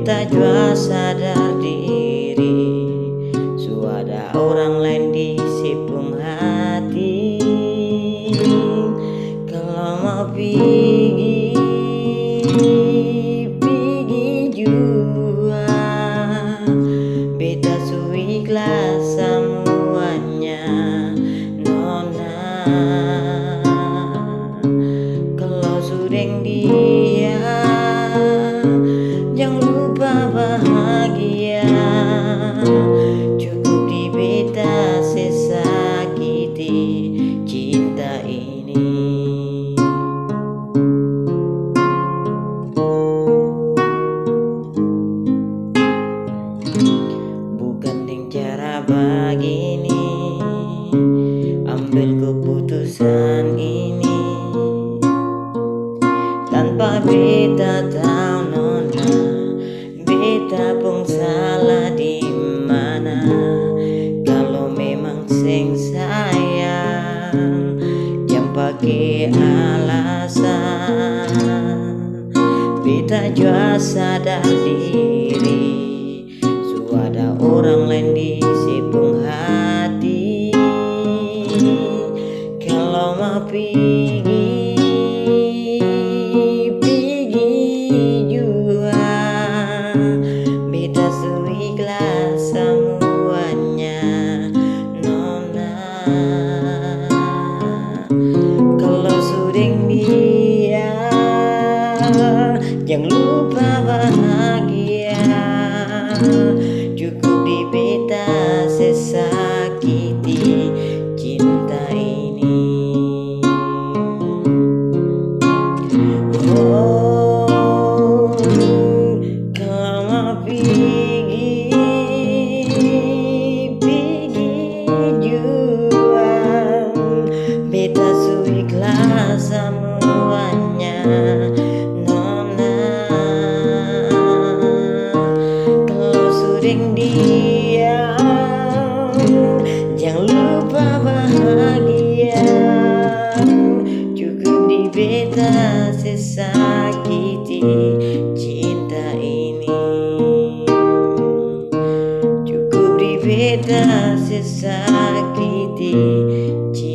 beta jua sadar diri, suada orang lain di sipung hati. Kalau mau pergi, pergi jua, beta su ikhlas semuanya, nona. Kalau sudeng dia, jangan lupa bahagia. Cukup di beta sesakiti cinta ini. Bukan dengan cara begini ambil keputusan ini, tanpa beta tahu nona, beta pun salah di mana. Kalau memang seng sayang, jangan pakai alasan. Beta jua sadar diri, suada orang lain di sipung hati. Kalau mau pergi, pergi jua, beta su ikhlas semuanya, nona. Kalau sudeng dia, jangan lupa bahagia. Cukup di beta sesakiti cinta ini. Oh, kalau mau pergi, pergi jua, beta su ikhlas semuanya, nona. Kalau sudeng dia, jangan lupa bahagia. Cukup di beta sesakiti cinta ini. Cukup di beta sesakiti cinta